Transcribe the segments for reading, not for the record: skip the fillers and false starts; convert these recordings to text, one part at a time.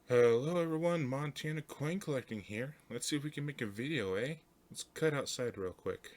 Hello everyone, Montana coin collecting here. Let's see if we can make a video, eh? Let's cut outside real quick.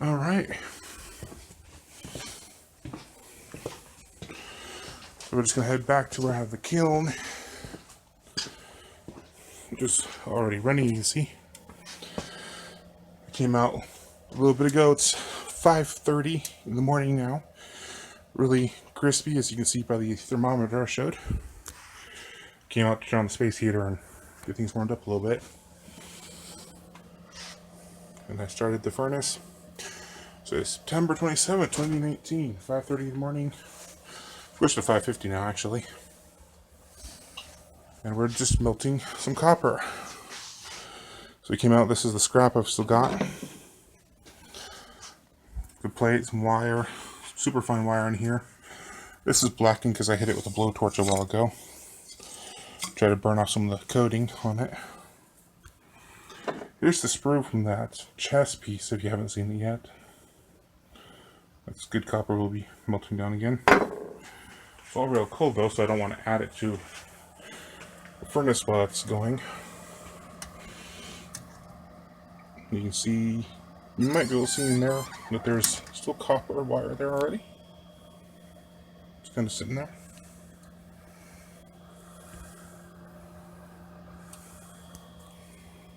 Alright. So we're just gonna head back to where I have the kiln. Just already running, you see. It came out a little bit ago. It's 5:30 in the morning now. Really crispy, as you can see by the thermometer I showed. Came out to turn on the space heater and get things warmed up a little bit. And I started the furnace. So it's September 27th, 2019, 5:30 in the morning. Switched to 5:50 now, actually. And we're just melting some copper. So we came out, this is the scrap I've still got. Good plate, some wire, super fine wire in here. This is blackened because I hit it with a blowtorch a while ago. Try to burn off some of the coating on it. Here's the sprue from that chest piece if you haven't seen it yet. That's good copper will be melting down again. It's all real cold though, so I don't want to add it to the furnace while it's going. You can see, you might be able to see in there that there's still copper wire there already. It's kind of sitting there.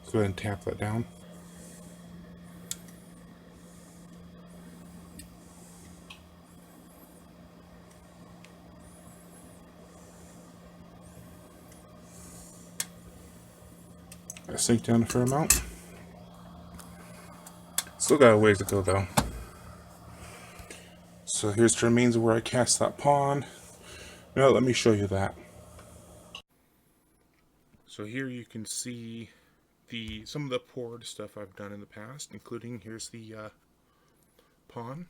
Let's go ahead and tap that down. I sink down a fair amount. Still got a ways to go though. So here's the remains of where I cast that pawn. Now let me show you that. So here you can see some of the poured stuff I've done in the past, including here's the pawn.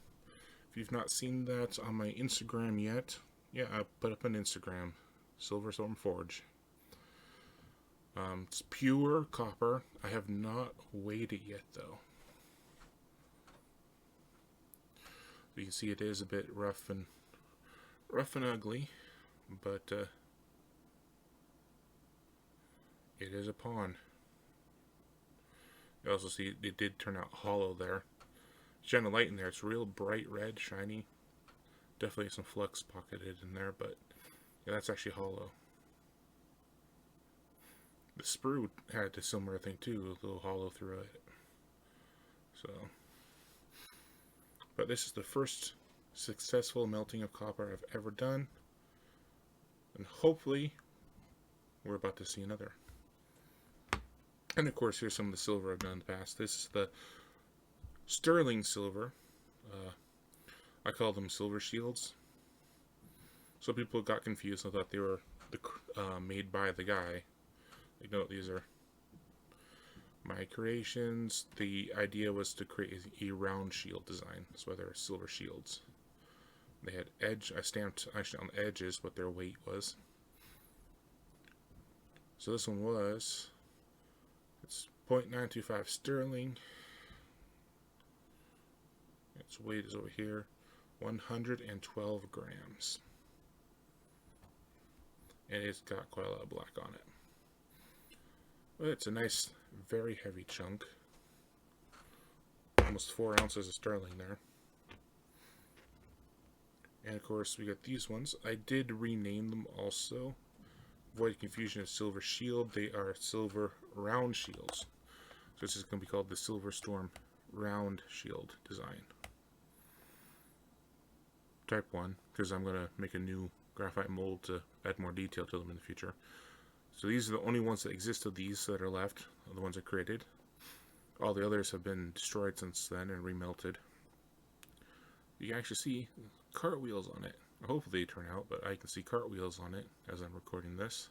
If you've not seen that on my Instagram yet, yeah, I put up an Instagram, Silverstorm Forge. It's pure copper. I have not weighed it yet though. You can see it is a bit rough and ugly, but it is a pawn. You also see it did turn out hollow there. It's kind of light in there. It's real bright red, shiny. Definitely some flux pocketed in there, but yeah, that's actually hollow. The sprue had a similar thing too, a little hollow through it. So, but this is the first successful melting of copper I've ever done, and hopefully we're about to see another. And of course, here's some of the silver I've done in the past. This is the sterling silver. I call them silver shields. So people got confused and thought they were made by the guy. Like, no, these are my creations. The idea was to create a round shield design. That's why they're silver shields. They had edge. I stamped actually on the edges what their weight was. So this one was, it's 0.925 sterling. Its weight is over here, 112 grams. And it's got quite a lot of black on it. But it's a nice, very heavy chunk. Almost 4 ounces of sterling there. And of course, we got these ones. I did rename them also. Avoid confusion of silver shield. They are silver round shields. So this is going to be called the Silverstorm round shield design. Type 1, because I'm going to make a new graphite mold to add more detail to them in the future. So these are the only ones that exist of these that are left, the ones I created. All the others have been destroyed since then and remelted. You can actually see cartwheels on it. Hopefully they turn out, but I can see cartwheels on it as I'm recording this.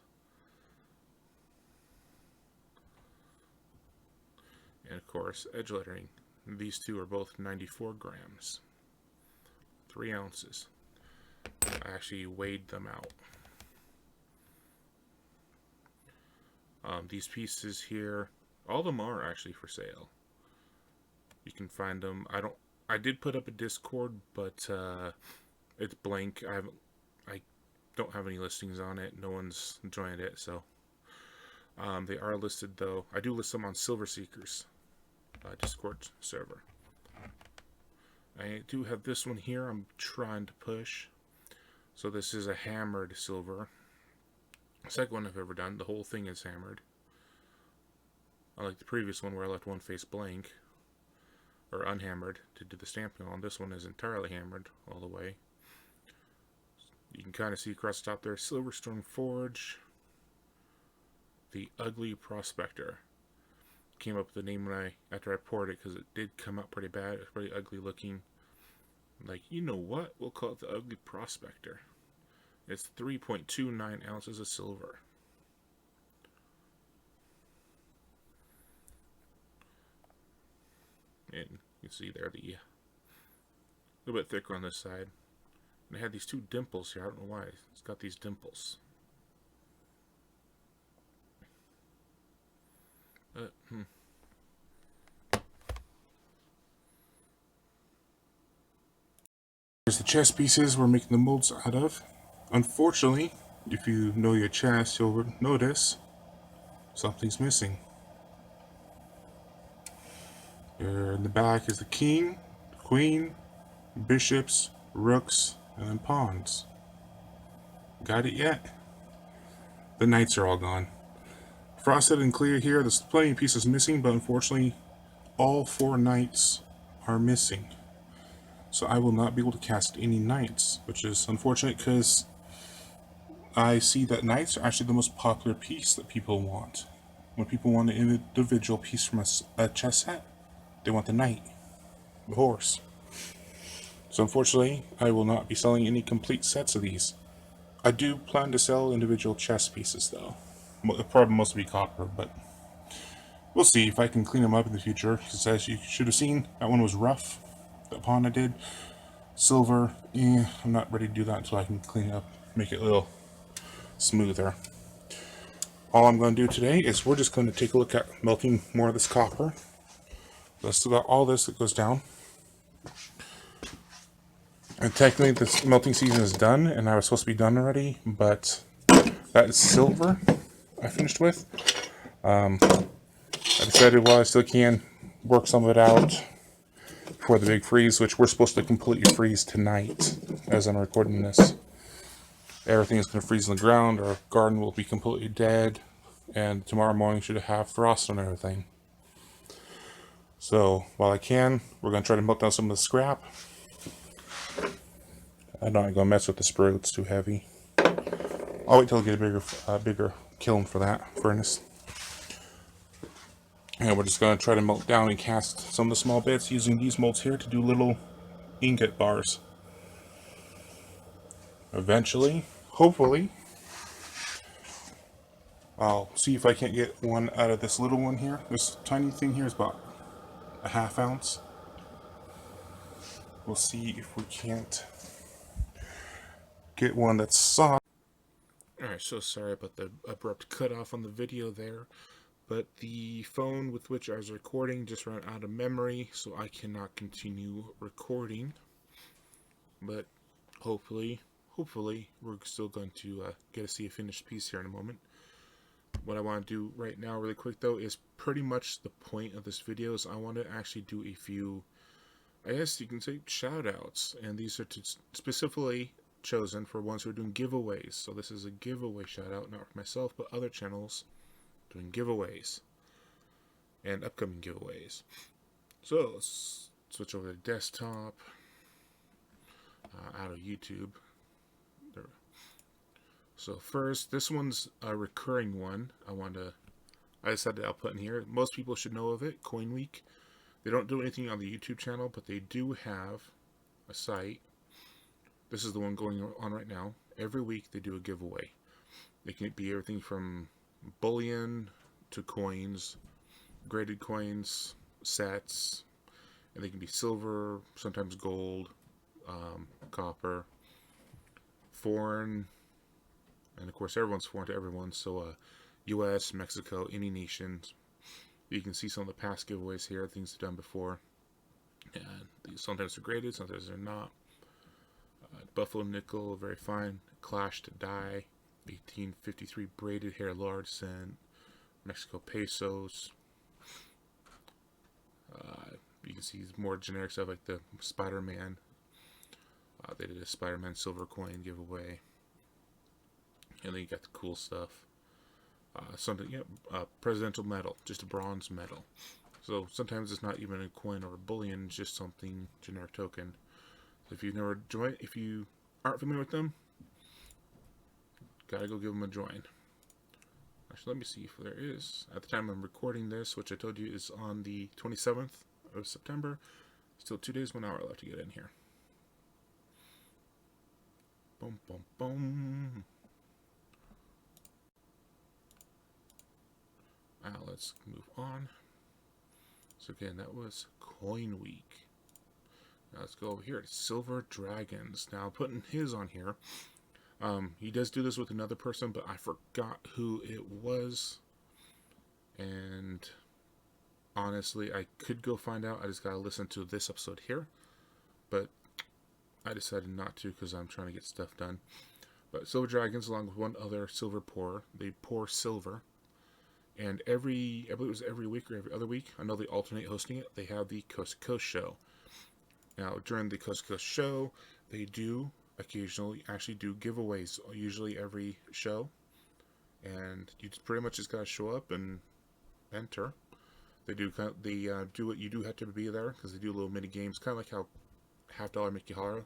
And of course, edge lettering. These two are both 94 grams. 3 ounces. I actually weighed them out. These pieces here, all of them are actually for sale. You can find them. I did put up a Discord, but it's blank. I don't have any listings on it. No one's joined it, so they are listed though. I do list them on Silver Seekers Discord server. I do have this one here I'm trying to push. So this is a hammered silver. Second one I've ever done. The whole thing is hammered. Unlike the previous one where I left one face blank or unhammered to do the stamping on. This one is entirely hammered all the way. You can kind of see across the top there, Silverstone Forge, the Ugly Prospector. Came up with the name after I poured it because it did come out pretty bad. It's pretty ugly looking. Like, you know what? We'll call it the Ugly Prospector. It's 3.29 ounces of silver. And you can see there a little bit thicker on this side. And it had these 2 dimples here. I don't know why. It's got these dimples. Here's the chest pieces we're making the molds out of. Unfortunately, if you know your chest, you'll notice something's missing. Here in the back is the king, queen, bishops, rooks, and then pawns. Got it yet? The knights are all gone. Frosted and clear here, there's plenty of pieces missing, but unfortunately all 4 knights are missing. So I will not be able to cast any knights, which is unfortunate because I see that knights are actually the most popular piece that people want. When people want an individual piece from a chess set, they want the knight, the horse. So unfortunately, I will not be selling any complete sets of these. I do plan to sell individual chess pieces though. Probably mostly be copper, but we'll see if I can clean them up in the future. Because as you should have seen, that one was rough. The pawn I did. Silver, I'm not ready to do that until I can clean it up, make it a little smoother. All I'm going to do today is we're just going to take a look at melting more of this copper. Let's still got all this that goes down. And technically this melting season is done, and I was supposed to be done already, but that is silver I finished with. I decided while I still can work some of it out for the big freeze, which we're supposed to completely freeze tonight as I'm recording this. Everything is going to freeze on the ground, our garden will be completely dead, and tomorrow morning should have frost on everything. So while I can, we're going to try to melt down some of the scrap. I'm not going to mess with the sprue, it's too heavy. I'll wait till I get a bigger kiln for that furnace. And we're just going to try to melt down and cast some of the small bits using these molds here to do little ingot bars. Eventually, hopefully, I'll see if I can't get one out of this little one here. This tiny thing here is about a ½ ounce. We'll see if we can't get one that's soft. Alright, so sorry about the abrupt cutoff on the video there. But the phone with which I was recording just ran out of memory, so I cannot continue recording. But hopefully, we're still going to get to see a finished piece here in a moment. What I want to do right now really quick though is pretty much the point of this video is I want to actually do a few, I guess you can say, shoutouts. And these are specifically chosen for ones who are doing giveaways. So this is a giveaway shoutout, not for myself, but other channels doing giveaways and upcoming giveaways. So let's switch over to desktop, out of YouTube. There. So first, this one's a recurring one. I decided I'll put in here. Most people should know of it, Coin Week. They don't do anything on the YouTube channel, but they do have a site This is the one going on right now. Every week they do a giveaway. It can be everything from bullion to coins, graded coins, sets, and they can be silver, sometimes gold, copper, foreign, and of course everyone's foreign to everyone, so US, Mexico, any nations. You can see some of the past giveaways here, things they've done before. And sometimes they're graded, sometimes they're not. Buffalo nickel, very fine. Clash to die, 1853 braided hair large cent. Mexico pesos. You can see more generic stuff like the Spider-Man. They did a Spider-Man silver coin giveaway. And then you got the cool stuff. Presidential medal, just a bronze medal. So sometimes it's not even a coin or a bullion, it's just something generic token. So if you've never joined, if you aren't familiar with them, gotta go give them a join. Actually, let me see if there is. At the time I'm recording this, which I told you is on the 27th of September, still 2 days, 1 hour left to get in here. Boom, boom, boom. Now let's move on. So again, that was Coin Week. Now let's go over here to Silver Dragons. Now I'm putting his on here. He does do this with another person, but I forgot who it was. And honestly, I could go find out. I just gotta listen to this episode here. But I decided not to because I'm trying to get stuff done. But Silver Dragons, along with one other silver pourer, they pour silver. And I believe it was every week or every other week, I know they alternate hosting it, they have the Coast to Coast show. Now, during the Coast to Coast show, they do occasionally actually do giveaways, usually every show. And you pretty much just gotta show up and enter. They do what you do have to be there, because they do little mini games, kind of like how $50 Mickey Horror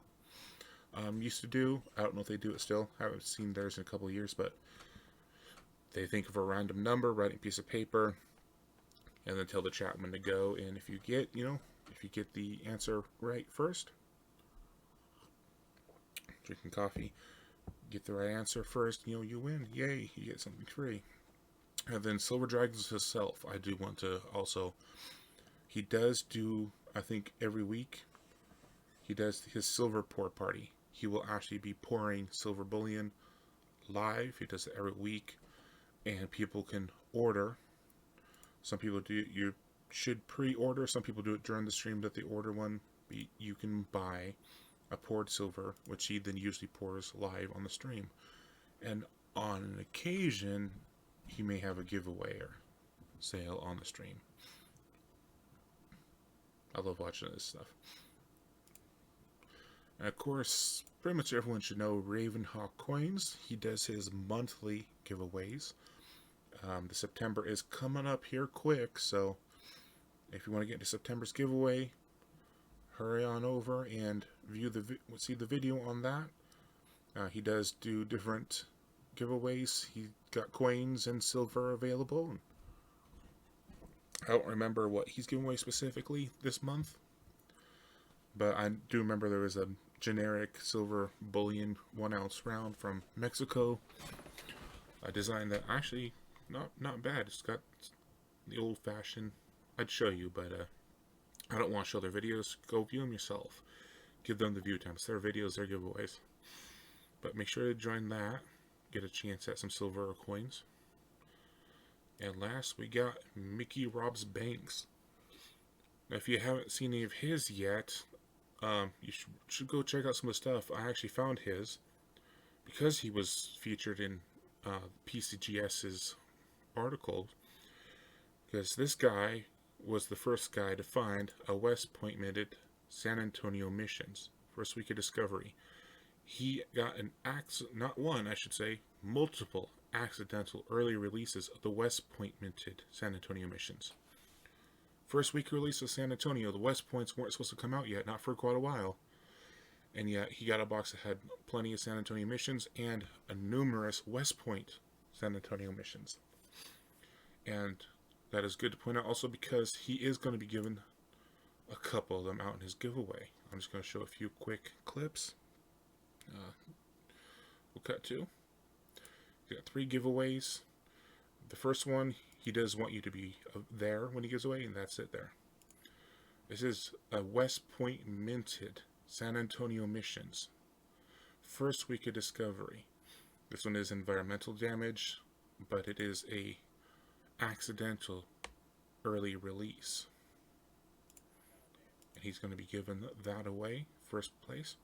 used to do. I don't know if they do it still. I haven't seen theirs in a couple of years, but they think of a random number, write a piece of paper, and then tell the chat when to go. And if you get, if you get the answer right first, drinking coffee, get the right answer first, you win. Yay, you get something free. And then Silver Dragons himself, I do want to also, he does do, I think every week, he does his silver pour party. He will actually be pouring silver bullion live. He does it every week. And people can order. Some people do. You should pre-order. Some people do it during the stream that they order one. You can buy a poured silver, which he then usually pours live on the stream. And on an occasion, he may have a giveaway or sale on the stream. I love watching this stuff. And of course, pretty much everyone should know Ravenhawk Coins. He does his monthly giveaways. The September is coming up here quick, so if you want to get into September's giveaway, hurry on over and see the video on that. He does do different giveaways. He got coins and silver available. I don't remember what he's giving away specifically this month, but I do remember there was a generic silver bullion 1 ounce round from Mexico. A design that actually not bad. It's got the old-fashioned. I'd show you, but I don't want to show their videos. Go view them yourself. Give them the view time. It's their videos, their giveaways. But make sure to join that. Get a chance at some silver or coins. And last, we got Mickey Rob's Banks. Now, if you haven't seen any of his yet, you should go check out some of the stuff. I actually found his because he was featured in PCGS's article, because this guy was the first guy to find a West Point minted San Antonio missions. First week of discovery. He got not one, I should say, multiple accidental early releases of the West Point minted San Antonio missions. First week release of San Antonio, the West Points weren't supposed to come out yet, not for quite a while. And yet he got a box that had plenty of San Antonio missions and a numerous West Point San Antonio missions. And that is good to point out also because he is going to be giving a couple of them out in his giveaway. I'm just going to show a few quick clips. we'll cut to. You got 3 giveaways. The first one, he does want you to be there when he gives away, and that's it there. This is a West Point minted San Antonio missions. First week of discovery. This one is environmental damage, but it is a accidental early release. And he's going to be giving that away, first place.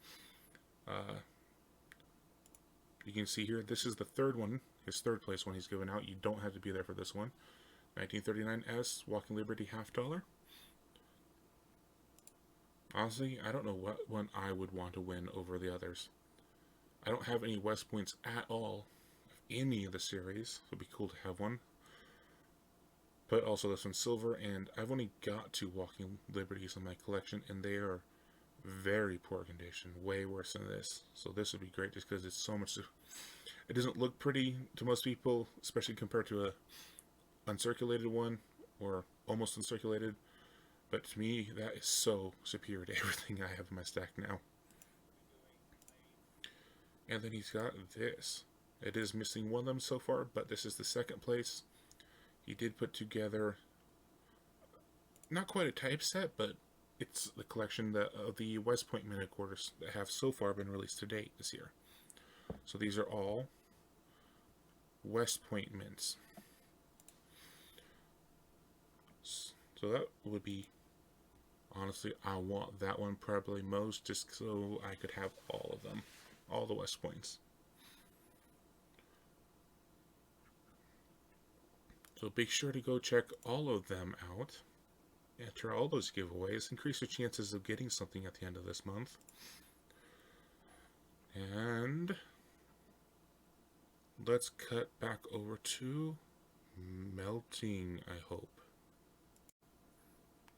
You can see here, this is the third one, his third place one he's given out. You don't have to be there for this one. 1939S, Walking Liberty $50. Honestly, I don't know what one I would want to win over the others. I don't have any West Points at all of any of the series. It would be cool to have one. But also this one's silver, and I've only got 2 Walking Liberties in my collection, and they are very poor condition, way worse than this. So this would be great just because it's so much. It doesn't look pretty to most people, especially compared to a uncirculated one or almost uncirculated. But to me, that is so superior to everything I have in my stack now. And then he's got this. It is missing one of them so far, but this is the second place. He did put together not quite a typeset, but it's the collection of the West Point minute quarters that have so far been released to date this year. So these are all West Point mints. So that would be, honestly, I want that one probably most, just so I could have all of them, all the West Points. So be sure to go check all of them out. Enter all those giveaways. Increase your chances of getting something at the end of this month. And let's cut back over to melting, I hope.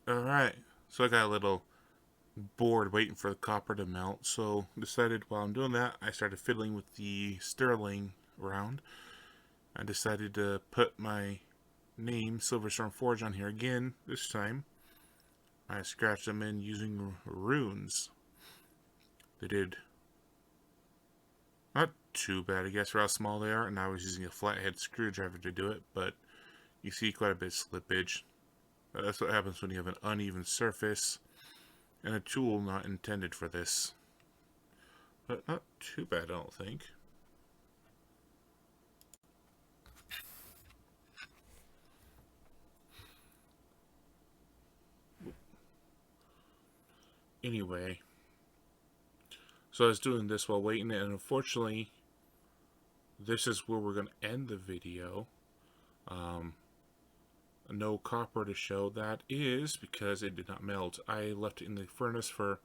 Alright, so I got a little bored waiting for the copper to melt, so decided while I'm doing that, I started fiddling with the sterling round. I decided to put my name, Silverstorm Forge, on here again. This time I scratched them in using runes. They did not too bad, I guess, for how small they are, and I was using a flathead screwdriver to do it, but you see quite a bit of slippage. That's what happens when you have an uneven surface and a tool not intended for this. But not too bad, I don't think. Anyway, so I was doing this while waiting, and unfortunately, this is where we're going to end the video. No copper to show. That is because it did not melt. I left it in the furnace for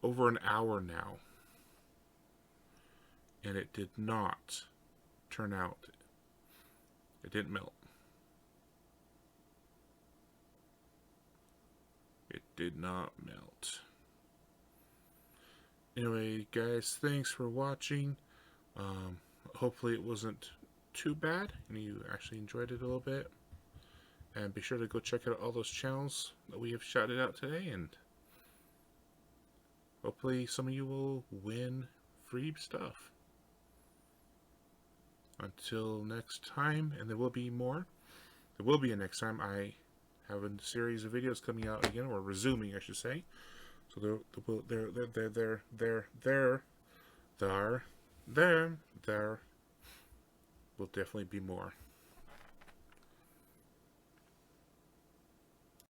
over an hour now, and it did not turn out. It didn't melt. It did not melt. Anyway, guys, thanks for watching. Hopefully it wasn't too bad and you actually enjoyed it a little bit. And be sure to go check out all those channels that we have shouted out today, and hopefully some of you will win free stuff. Until next time, and there will be more. There will be a next time. I have a series of videos coming out again, or resuming, I should say. So there will definitely be more.